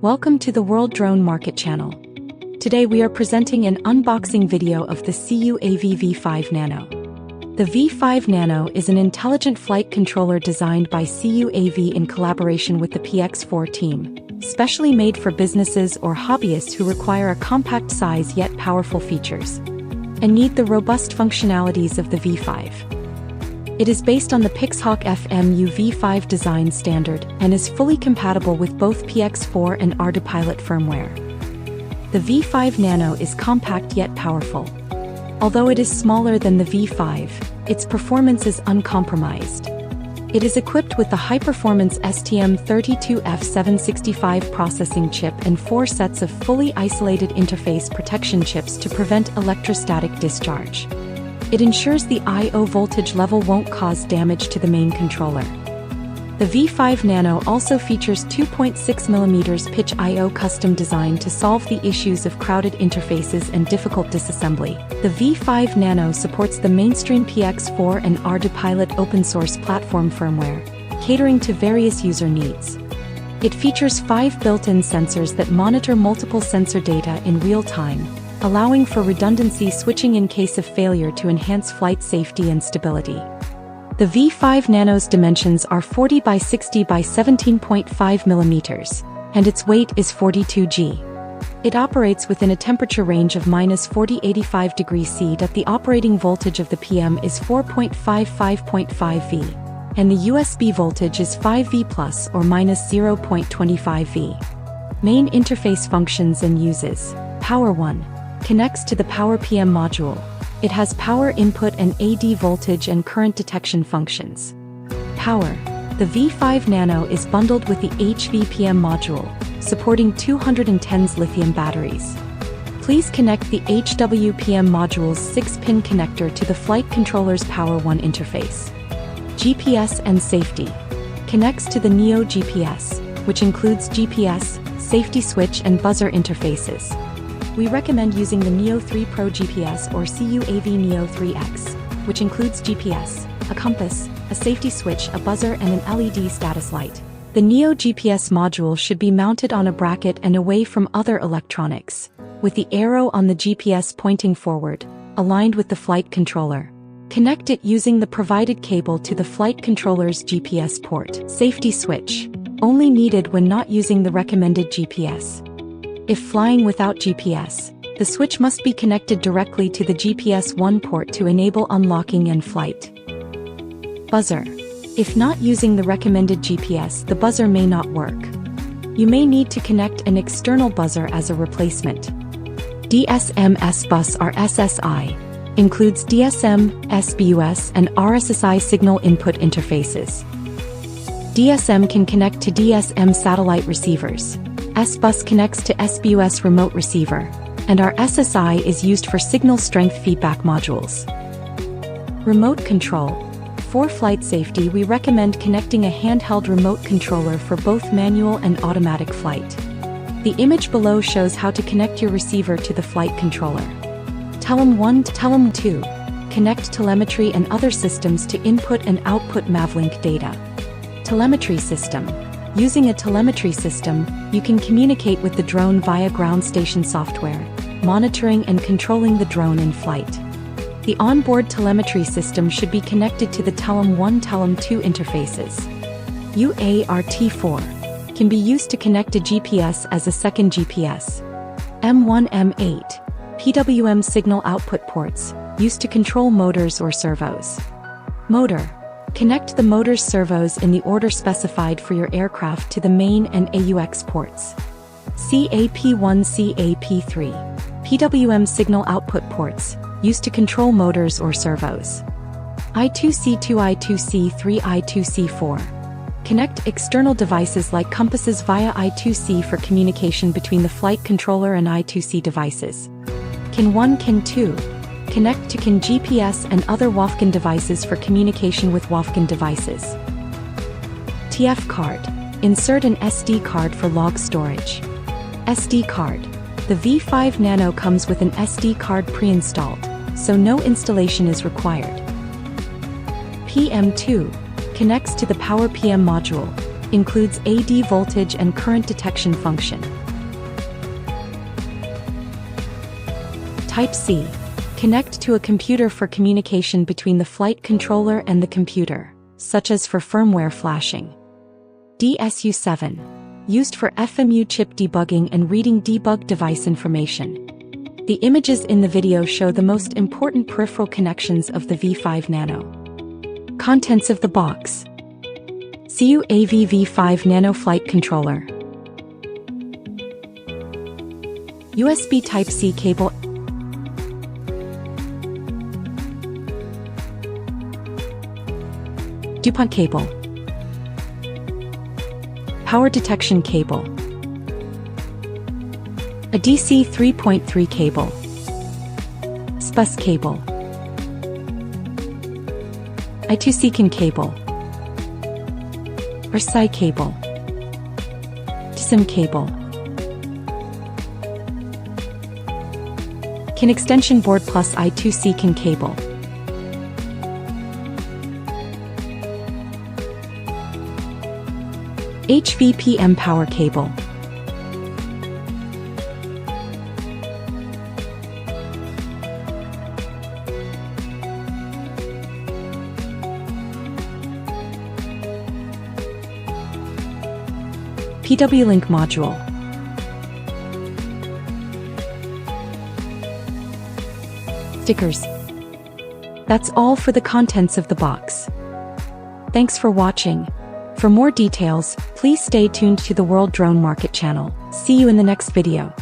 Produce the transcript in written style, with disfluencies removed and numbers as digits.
Welcome to the World Drone Market channel. Today we are presenting an unboxing video of the CUAV V5 Nano. The V5 Nano is an intelligent flight controller designed by CUAV in collaboration with the PX4 team, specially made for businesses or hobbyists who require a compact size yet powerful features, and need the robust functionalities of the V5. It is based on the Pixhawk FMUv5 design standard and is fully compatible with both PX4 and ArduPilot firmware. The V5 Nano is compact yet powerful. Although it is smaller than the V5, its performance is uncompromised. It is equipped with the high-performance STM32F765 processing chip and 4 sets of fully isolated interface protection chips to prevent electrostatic discharge. It ensures the I/O voltage level won't cause damage to the main controller. The V5 Nano also features 2.6mm pitch I/O custom design to solve the issues of crowded interfaces and difficult disassembly. The V5 Nano supports the mainstream PX4 and ArduPilot open-source platform firmware, catering to various user needs. It features 5 built-in sensors that monitor multiple sensor data in real time, allowing for redundancy switching in case of failure to enhance flight safety and stability. The V5 Nano's dimensions are 40 by 60 by 17.5 millimeters, and its weight is 42 g. It operates within a temperature range of -40-85 degrees C. The operating voltage of the PM is 4.55.5 V, and the USB voltage is 5 V plus or -0.25 V. Main interface functions and uses. Power 1. Connects to the Power PM module. It has power input and AD voltage and current detection functions. Power. The V5 Nano is bundled with the HV-PM module, supporting 210s lithium batteries. Please connect the HW-PM module's 6-pin connector to the flight controller's Power 1 interface. GPS and safety. Connects to the Neo GPS, which includes GPS, safety switch and buzzer interfaces. We recommend using the Neo 3 Pro GPS or CUAV Neo 3X, which includes GPS, a compass, a safety switch, a buzzer and an LED status light. The Neo GPS module should be mounted on a bracket and away from other electronics, with the arrow on the GPS pointing forward, aligned with the flight controller. Connect it using the provided cable to the flight controller's GPS port. Safety switch. Only needed when not using the recommended GPS. If flying without GPS, the switch must be connected directly to the GPS 1 port to enable unlocking and flight. Buzzer. If not using the recommended GPS, the buzzer may not work. You may need to connect an external buzzer as a replacement. DSM S-Bus or SSI includes DSM, SBUS, and RSSI signal input interfaces. DSM can connect to DSM satellite receivers. S-Bus connects to SBUS remote receiver, and our SSI is used for signal strength feedback modules. Remote control. For flight safety, we recommend connecting a handheld remote controller for both manual and automatic flight. The image below shows how to connect your receiver to the flight controller. Telem 1 to Telem 2. Connect telemetry and other systems to input and output Mavlink data. Telemetry system. Using a telemetry system, you can communicate with the drone via ground station software, monitoring and controlling the drone in flight. The onboard telemetry system should be connected to the Telem 1 Telem 2 interfaces. UART4 can be used to connect a GPS as a second GPS. M1 M8 PWM signal output ports, used to control motors or servos. Motor. Connect the motor's servos in the order specified for your aircraft to the main and AUX ports. CAP1 CAP3 PWM signal output ports, used to control motors or servos. I2C2 I2C3 I2C4. Connect external devices like compasses via I2C for communication between the flight controller and I2C devices. CAN1 CAN2. Connect to CAN GPS and other WAFCAN devices for communication with WAFCAN devices. TF card. Insert an SD card for log storage. SD card. The V5 Nano comes with an SD card pre-installed, so no installation is required. PM2. Connects to the Power PM module. Includes AD voltage and current detection function. Type-C. Connect to a computer for communication between the flight controller and the computer, such as for firmware flashing. DSU7. Used for FMU chip debugging and reading debug device information. The images in the video show the most important peripheral connections of the V5 Nano. Contents of the box. CUAV V5 Nano Flight Controller. USB Type-C cable. DuPont cable. Power detection cable. A DC 3.3 cable. SPUS cable. I2C CAN cable. Or SI cable. SIM cable. CAN extension board plus I2C CAN cable. HVPM power cable. PW-Link module. Stickers. That's all for the contents of the box. Thanks for watching. For more details, please stay tuned to the World Drone Market channel. See you in the next video.